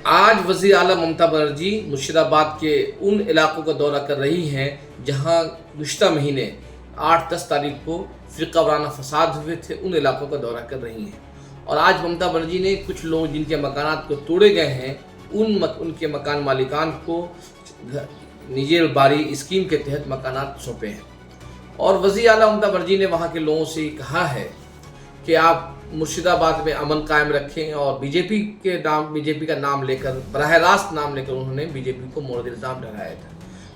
आज वज़ीर आला ममता बनर्जी मुर्शिदाबाद के उन इलाकों का दौरा कर रही हैं जहां गुज़िश्ता महीने 8-10 तारीख को फ़िरका वाराना फसाद हुए थे। उन इलाकों का दौरा कर रही हैं और आज ममता बनर्जी ने कुछ लोग जिनके मकानात को तोड़े गए हैं उनके मकान मालिकान को निजी बारी स्कीम के तहत मकानात सौंपे हैं। और वज़ीर आला ममता बनर्जी ने वहाँ के लोगों से कहा है कि आप मुर्शिदाबाद में अमन कायम रखें और बीजेपी का नाम लेकर बराह रास्त नाम लेकर उन्होंने बीजेपी को मोरद इल्ज़ाम ठहराया था।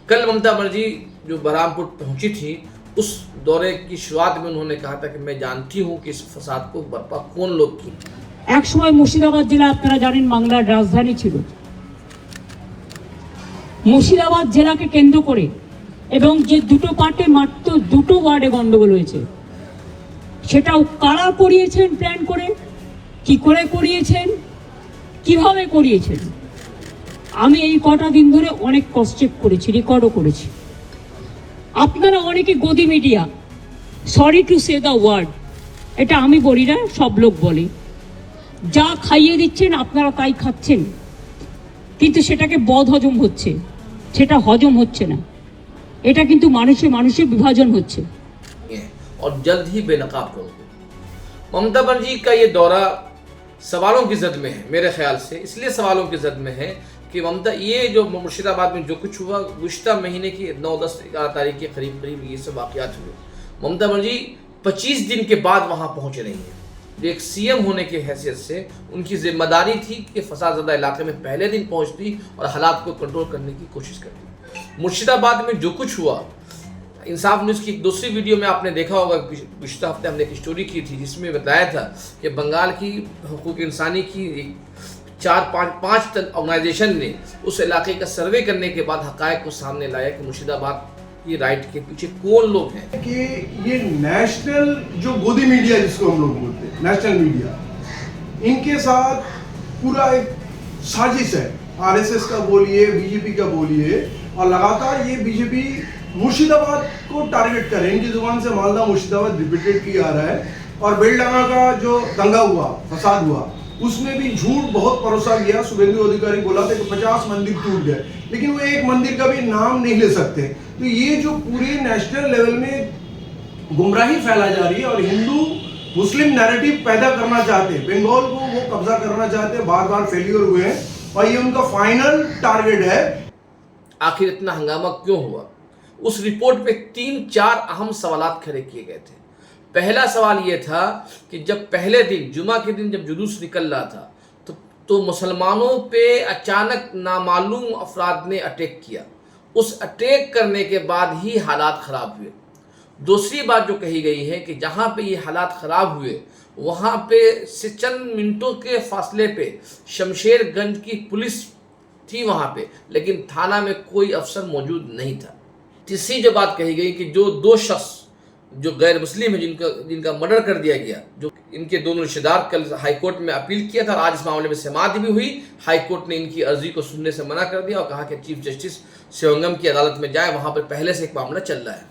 कल ममता बनर्जी जो बरहामपुर पहुंची थी उस दौरे की शुरुआत में उन्होंने कहा था कि मैं जानती हूं कि इस फसाद को बर्पा कौन लोग की। एक समय मुर्शिदाबाद जिला আপনারা জানেন বাংলার রাজধানী ছিল। মুর্শিদাবাদ জেলাকে কেন্দ্র করে এবং যে দুটো পার্টে মাত্র দুটো ওয়ার্ডে গন্ডগোল হয়েছে সেটাও কারা করিয়েছেন প্ল্যান করে, কি করে করিয়েছেন, কিভাবে করিয়েছেন। আমি এই কটা দিন ধরে অনেক ক্রস চেক করেছি, রেকর্ডও করেছি। আপনারা অনেকে গদি media, sorry to say the word, এটা আমি বলি না, সব লোক বলে, যা খাইয়ে দিচ্ছেন আপনারা তাই খাচ্ছেন, কিন্তু সেটাকে বদ হজম হচ্ছে, সেটা হজম হচ্ছে না। এটা কিন্তু মানুষে বিভাজন হচ্ছে और जल्द ही बेनकाब करोगे। ममता बनर्जी का ये दौरा सवालों की जद में है मेरे ख्याल से, इसलिए सवालों की जद में है कि ममता ये जो मुर्शिदाबाद में जो कुछ हुआ गुज़िश्ता महीने की 9-10 तारीख के करीब ये सब वाक़यात हुए। ममता बनर्जी 25 दिन के बाद वहाँ पहुँच रही हैं। जो एक सीएम होने की हैसियत से उनकी जिम्मेदारी थी कि फसादज़दा इलाके में पहले दिन पहुँचती और हालात को कंट्रोल करने की कोशिश करती। मुर्शिदाबाद में जो कुछ हुआ, इंसाफ न्यूज़ की एक दूसरी वीडियो में आपने देखा होगा, पिछले हफ्ते हमने एक स्टोरी की थी जिसमें बताया था कि बंगाल की हुकूक इंसानी की 4-5 ऑर्गेनाइजेशन ने उस इलाके का सर्वे करने के बाद हक़ाइक़ को सामने लाया कि मुर्शिदाबाद की राइट के पीछे कौन लोग हैं। कि ये नेशनल जो गोदी मीडिया जिसको हम लोग बोलते हैं, नेशनल मीडिया, इनके साथ पूरा एक साजिश है। आरएसएस का बोलिए, बीजेपी का बोलिए, और लगातार ये बीजेपी मुर्शिदाबाद को टारगेट कर रहे हैं। इनकी जुबान से मालदा मुर्शिदाबाद रिपीटेड किया आ रहा है। और बेलडांगा का जो दंगा हुआ, फसाद हुआ, उसमें भी झूठ बहुत परोसा गया। शुभेंदु अधिकारी बोला था कि 50 मंदिर टूट गए, लेकिन वो एक मंदिर का भी नाम नहीं ले सकते। तो ये जो पूरे नेशनल लेवल में गुमराही फैला जा रही है और हिंदू मुस्लिम नैरेटिव पैदा करना चाहते हैं, बंगाल को वो कब्जा करना चाहते हैं, बार बार फेलियर हुए हैं और ये उनका फाइनल टारगेट है। आखिर इतना हंगामा क्यों हुआ? उस रिपोर्ट पे 3-4 अहम सवालात खड़े किए गए थे। पहला सवाल ये था कि जब पहले दिन जुमा के दिन जब जुलूस निकल रहा था तो मुसलमानों पे अचानक नामालूम अफराद ने अटैक किया। उस अटैक करने के बाद ही हालात ख़राब हुए। दूसरी बात जो कही गई है कि जहाँ पे ये हालात ख़राब हुए वहाँ पे से चंद मिनटों के फासले पे शमशेरगंज की पुलिस थी वहाँ पे, लेकिन थाना में कोई अफसर मौजूद नहीं था। तीसरी जो बात कही गई कि जो 2 शख्स जो गैर मुस्लिम है जिनका मर्डर कर दिया गया, जो इनके दोनों रिश्तेदार, कल हाईकोर्ट में अपील किया था और आज इस मामले में समाअत भी हुई। हाईकोर्ट ने इनकी अर्जी को सुनने से मना कर दिया और कहा कि चीफ जस्टिस शिवंगम की अदालत में जाए, वहाँ पर पहले से एक मामला चल रहा है।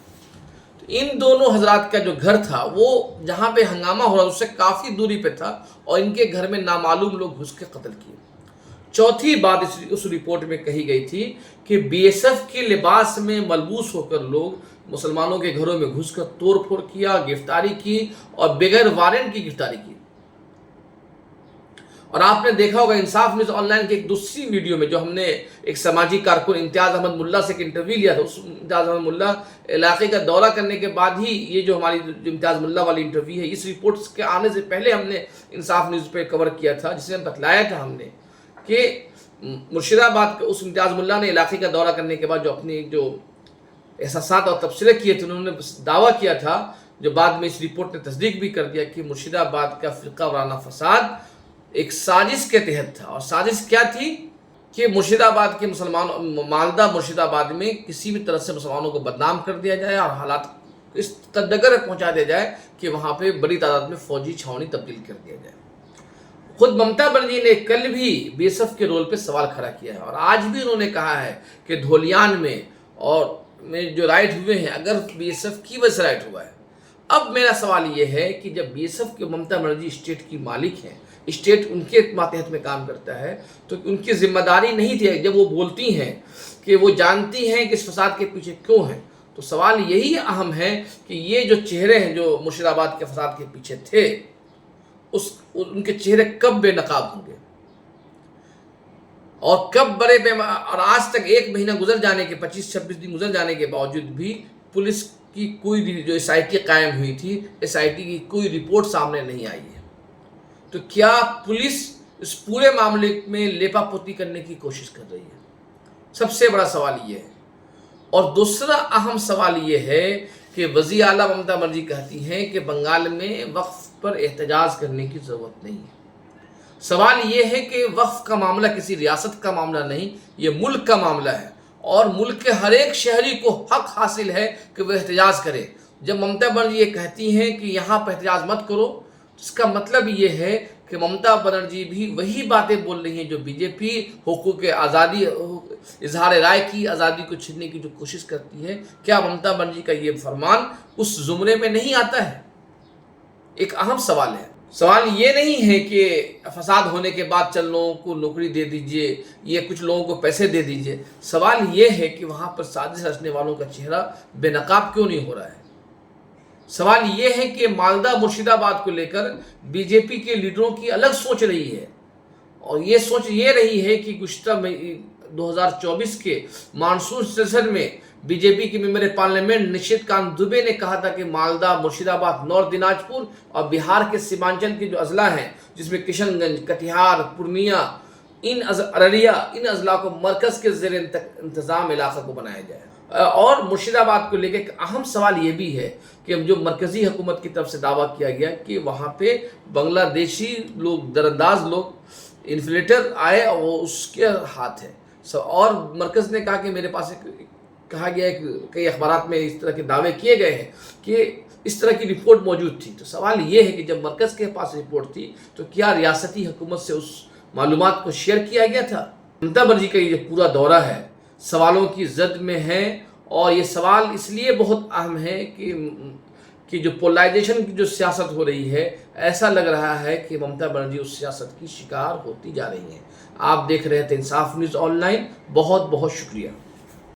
तो इन दोनों हजरात का जो घर था वो जहाँ पे हंगामा हो रहा था उससे काफ़ी दूरी पे था और इनके घर में नामालूम लोग घुस के कत्ल किए। चौथी बात उस रिपोर्ट में कही गई थी कि बीएसएफ के लिबास में मलबूस होकर लोग मुसलमानों के घरों में घुसकर तोड़फोड़ किया, गिरफ्तारी की और बगैर वारंट की गिरफ्तारी की। और आपने देखा होगा इंसाफ न्यूज़ ऑनलाइन की एक दूसरी वीडियो में जो हमने एक सामाजिक कारकुन इम्तियाज़ अहमद मुल्ला से एक इंटरव्यू लिया था। उस इम्तियाज़ अहमद मुल्ला इलाके का दौरा करने के बाद ही ये जो हमारी इम्तियाज़ मुल्ला वाली इंटरव्यू है, इस रिपोर्ट के आने से पहले हमने इंसाफ न्यूज़ पर कवर किया था, जिसमें बतलाया था हमने कि मुर्शिदाबाद के उस इम्तियाज़ मुल्ला ने इलाके का दौरा करने के बाद जो अपनी जो एहसासात और तबसरे किए थे, उन्होंने दावा किया था, जो बाद में इस रिपोर्ट ने तस्दीक भी कर दिया कि मुर्शिदाबाद का फ़िरका वाराना फसाद एक साजिश के तहत था। और साजिश क्या थी कि मुर्शिदाबाद के मालदा मुर्शिदाबाद में किसी भी तरह से मुसलमानों को बदनाम कर दिया जाए और हालात इस कदर पहुँचा दिया जाए कि वहाँ पर बड़ी तादाद में फ़ौजी छावनी तब्दील कर दिया जाए। खुद ममता बनर्जी ने कल भी बीएसएफ के रोल पे सवाल खड़ा किया है और आज भी उन्होंने कहा है कि धोलियान में और में जो राइट हुए हैं, अगर बीएसएफ की वजह से राइट हुआ है। अब मेरा सवाल ये है कि जब बीएसएफ के ममता बनर्जी स्टेट की मालिक हैं, स्टेट उनके मातहत में काम करता है, तो उनकी जिम्मेदारी नहीं थी जब वो बोलती हैं कि वो जानती हैं कि इस फसाद के पीछे क्यों हैं। तो सवाल यही अहम है कि ये जो चेहरे हैं जो मुर्शिदाबाद के फसाद के पीछे थे, उनके चेहरे कब बेनकाब होंगे और कब बड़े और आज तक 1 महीना गुजर जाने के 25-26 दिन गुजर जाने के बावजूद भी पुलिस की कोई जो SIT कायम हुई थी, SIT की कोई रिपोर्ट सामने नहीं आई है। तो क्या पुलिस इस पूरे मामले में लेपापोती करने की कोशिश कर रही है? सबसे बड़ा सवाल ये है। और दूसरा अहम सवाल ये है कि वज़ीर आला ममता बनर्जी कहती हैं कि बंगाल में वक्फ पर एहतजाज करने की ज़रूरत नहीं है। सवाल ये है कि वक्फ का मामला किसी रियासत का मामला नहीं, ये मुल्क का मामला है और मुल्क के हर एक शहरी को हक हासिल है कि वह एहतजाज करे। जब ममता बनर्जी ये कहती हैं कि यहाँ पर एहतजाज मत करो, इसका मतलब ये है कि ममता बनर्जी भी वही बातें बोल रही हैं जो बीजेपी हुकूक आज़ादी, इजहार राय की आज़ादी को छीनने की जो कोशिश करती है। क्या ममता बनर्जी का ये फरमान उस जुमरे में नहीं आता है? एक अहम सवाल है। सवाल ये नहीं है कि फसाद होने के बाद चंद लोगों को नौकरी दे दीजिए, ये कुछ लोगों को पैसे दे दीजिए। सवाल ये है कि वहाँ पर साजिश रचने वालों का चेहरा बेनकाब क्यों नहीं हो रहा है। सवाल ये है कि मालदा मुर्शिदाबाद को लेकर बीजेपी के लीडरों की अलग सोच रही है और ये सोच ये रही है कि गुज़िश्ता 2024 के मानसून सेशन में बीजेपी के मेंबर पार्लियामेंट निशिकांत दुबे ने कहा था कि मालदा, मुर्शिदाबाद, नॉर्थ दिनाजपुर और बिहार के सीमांचल के जो अजला हैं, जिसमें किशनगंज, कटिहार, पूर्णिया, अररिया, इन अजला को मरकज के ज़ेर इंतजाम इलाका को बनाया जाए। और मुर्शिदाबाद को लेकर एक अहम सवाल ये भी है कि जो मरकजी हुकूमत की तरफ से दावा किया गया कि वहाँ पे बांग्लादेशी लोग, दरअंदाज लोग, इन्फ्लेटर आए और वो उसके हाथ है। और मरकज़ ने कहा कि मेरे पास कहा गया है कि कई अखबारात में इस तरह के दावे किए गए हैं कि इस तरह की रिपोर्ट मौजूद थी। तो सवाल ये है कि जब मरकज़ के पास रिपोर्ट थी तो क्या रियासती हुकूमत से उस मालूमात को शेयर किया गया था? ममता बनर्जी का ये पूरा दौरा है सवालों की जद में है और ये सवाल इसलिए बहुत अहम है कि जो पोलराइजेशन की जो सियासत हो रही है, ऐसा लग रहा है कि ममता बनर्जी उस सियासत की शिकार होती जा रही हैं। आप देख रहे थे इंसाफ न्यूज़ ऑनलाइन। बहुत बहुत शुक्रिया।